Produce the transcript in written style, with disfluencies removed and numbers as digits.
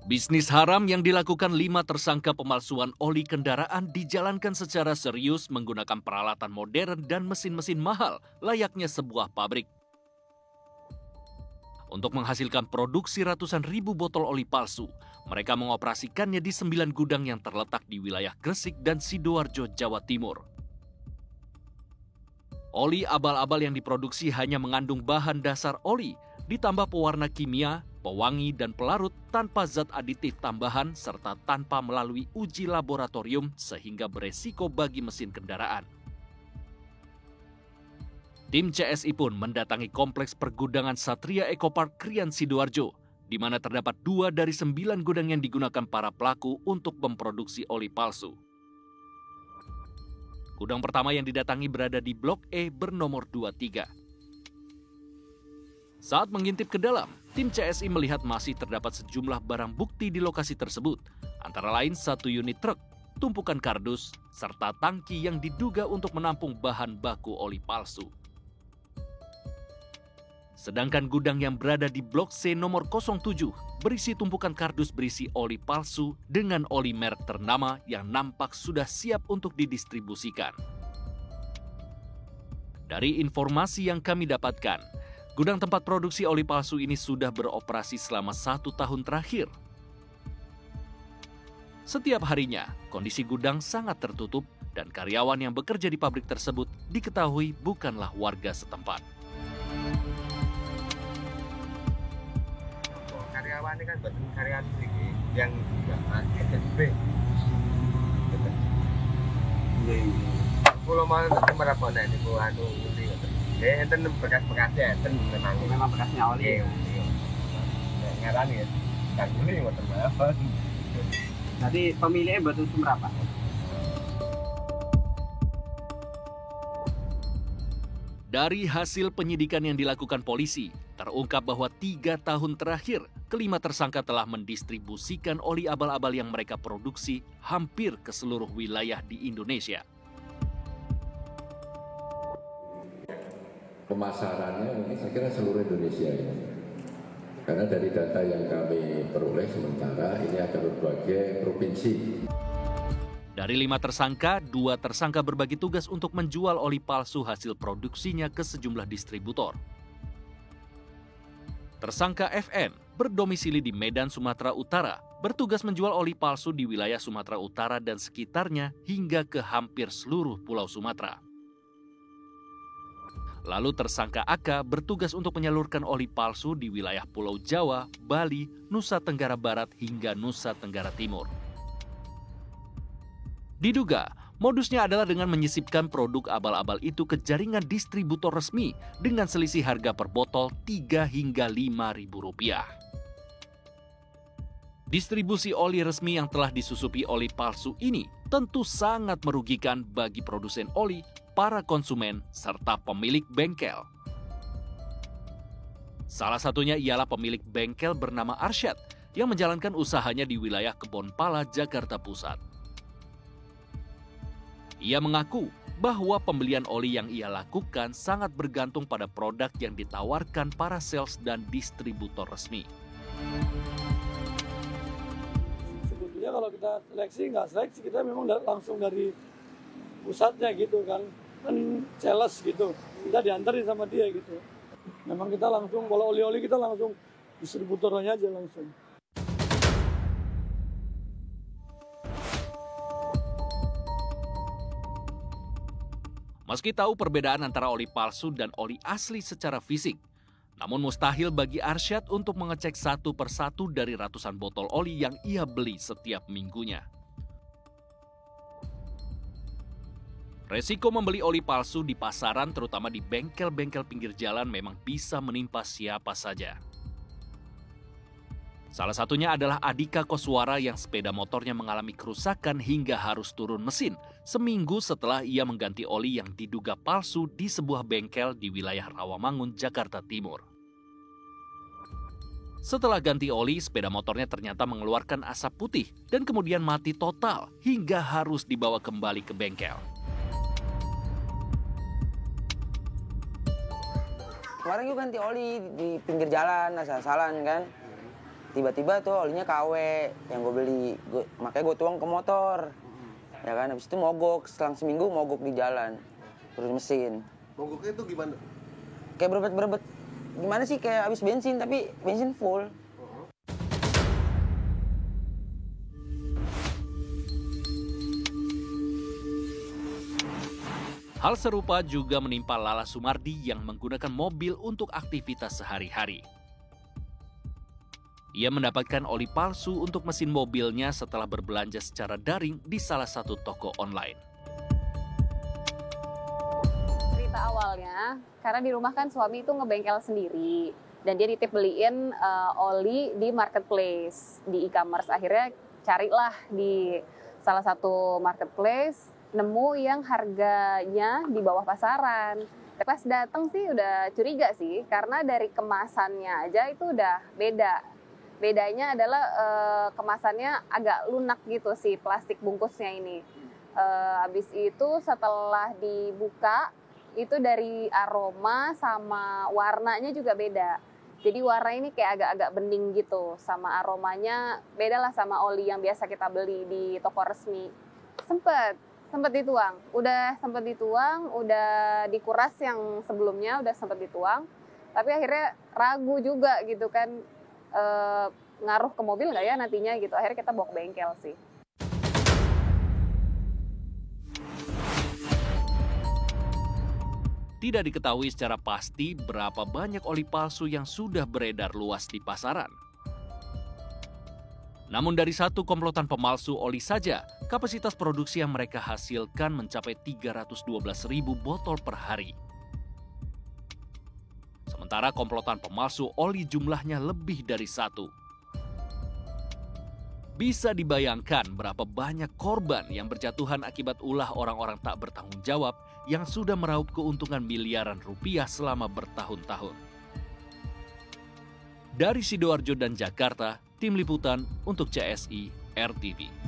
Bisnis haram yang dilakukan 5 tersangka pemalsuan oli kendaraan dijalankan secara serius menggunakan peralatan modern dan mesin-mesin mahal layaknya sebuah pabrik. Untuk menghasilkan produksi ratusan ribu botol oli palsu, mereka mengoperasikannya di 9 gudang yang terletak di wilayah Gresik dan Sidoarjo, Jawa Timur. Oli abal-abal yang diproduksi hanya mengandung bahan dasar oli, ditambah pewarna kimia, pewangi, dan pelarut tanpa zat aditif tambahan serta tanpa melalui uji laboratorium sehingga beresiko bagi mesin kendaraan. Tim CSI pun mendatangi kompleks pergudangan Satria Eco Park Krian Sidoarjo, di mana terdapat 2 dari 9 gudang yang digunakan para pelaku untuk memproduksi oli palsu. Gudang pertama yang didatangi berada di Blok E bernomor 23. Saat mengintip ke dalam, tim CSI melihat masih terdapat sejumlah barang bukti di lokasi tersebut, antara lain 1 unit truk, tumpukan kardus, serta tangki yang diduga untuk menampung bahan baku oli palsu. Sedangkan gudang yang berada di Blok C nomor 07 berisi tumpukan kardus berisi oli palsu dengan oli merek ternama yang nampak sudah siap untuk didistribusikan. Dari informasi yang kami dapatkan, gudang tempat produksi oli palsu ini sudah beroperasi selama 1 tahun terakhir. Setiap harinya, kondisi gudang sangat tertutup dan karyawan yang bekerja di pabrik tersebut diketahui bukanlah warga setempat. Karyawan ini kan betul karyawan ini yang SSB. Kalau mau nanti merapatnya ini buat ini. Enten bekas-bekasnya, enten memang bekasnya oli. Ngarani ya, kan ini yang terbaik. Nanti pemiliknya betul berapa? Dari hasil penyidikan yang dilakukan polisi, terungkap bahwa 3 tahun terakhir, kelima tersangka telah mendistribusikan oli abal-abal yang mereka produksi hampir ke seluruh wilayah di Indonesia. Pemasarannya ini saya kira seluruh Indonesia ya. Karena dari data yang kami peroleh sementara ini ada berbagai provinsi. Dari 5 tersangka, 2 tersangka berbagi tugas untuk menjual oli palsu hasil produksinya ke sejumlah distributor. Tersangka FN berdomisili di Medan, Sumatera Utara, bertugas menjual oli palsu di wilayah Sumatera Utara dan sekitarnya hingga ke hampir seluruh pulau Sumatera. Lalu tersangka AK bertugas untuk menyalurkan oli palsu di wilayah Pulau Jawa, Bali, Nusa Tenggara Barat hingga Nusa Tenggara Timur. Diduga, modusnya adalah dengan menyisipkan produk abal-abal itu ke jaringan distributor resmi dengan selisih harga per botol 3 hingga 5 ribu rupiah. Distribusi oli resmi yang telah disusupi oli palsu ini tentu sangat merugikan bagi produsen oli, para konsumen, serta pemilik bengkel. Salah satunya ialah pemilik bengkel bernama Arsyad yang menjalankan usahanya di wilayah Kebonpala, Jakarta Pusat. Ia mengaku bahwa pembelian oli yang ia lakukan sangat bergantung pada produk yang ditawarkan para sales dan distributor resmi. Sebetulnya kalau kita nggak seleksi, kita memang langsung dari pusatnya gitu kan sales gitu, kita diantarin sama dia gitu. Memang kita langsung, kalau oli-oli kita langsung distributornya aja langsung. Meski tahu perbedaan antara oli palsu dan oli asli secara fisik, namun mustahil bagi Arsyad untuk mengecek satu persatu dari ratusan botol oli yang ia beli setiap minggunya. Resiko membeli oli palsu di pasaran, terutama di bengkel-bengkel pinggir jalan, memang bisa menimpa siapa saja. Salah satunya adalah Adika Koswara yang sepeda motornya mengalami kerusakan hingga harus turun mesin seminggu setelah ia mengganti oli yang diduga palsu di sebuah bengkel di wilayah Rawamangun, Jakarta Timur. Setelah ganti oli, sepeda motornya ternyata mengeluarkan asap putih dan kemudian mati total hingga harus dibawa kembali ke bengkel. Kemarin gue ganti oli di pinggir jalan, asal-asalan kan. tiba-tiba tuh olinya KW yang gue beli, makanya gue tuang ke motor. Ya kan, habis itu mogok, selang seminggu mogok di jalan, terus mesin. Mogoknya itu gimana? Kayak berebet-berebet, gimana sih, kayak habis bensin, tapi bensin full. Hal serupa juga menimpa Lala Sumardi yang menggunakan mobil untuk aktivitas sehari-hari. Ia mendapatkan oli palsu untuk mesin mobilnya setelah berbelanja secara daring di salah satu toko online. Cerita awalnya, karena di rumah kan suami itu ngebengkel sendiri. Dan dia nitip beliin oli di marketplace, di e-commerce. Akhirnya carilah di salah satu marketplace, nemu yang harganya di bawah pasaran. Pas datang sih udah curiga sih, karena dari kemasannya aja itu udah beda. Bedanya adalah kemasannya agak lunak gitu sih plastik bungkusnya ini. Habis itu setelah dibuka, itu dari aroma sama warnanya juga beda. Jadi warna ini kayak agak-agak bening gitu, sama aromanya beda lah sama oli yang biasa kita beli di toko resmi. Sempet dituang, udah dikuras yang sebelumnya, udah sempet dituang, tapi akhirnya ragu juga gitu kan, ngaruh ke mobil nggak ya nantinya gitu, akhirnya kita bawa ke bengkel sih. Tidak diketahui secara pasti berapa banyak oli palsu yang sudah beredar luas di pasaran. Namun dari satu komplotan pemalsu oli saja, kapasitas produksi yang mereka hasilkan mencapai 312.000 botol per hari. Sementara komplotan pemalsu oli jumlahnya lebih dari 1. Bisa dibayangkan berapa banyak korban yang berjatuhan akibat ulah orang-orang tak bertanggung jawab yang sudah meraup keuntungan miliaran rupiah selama bertahun-tahun. Dari Sidoarjo dan Jakarta, Tim Liputan untuk CSI RTV.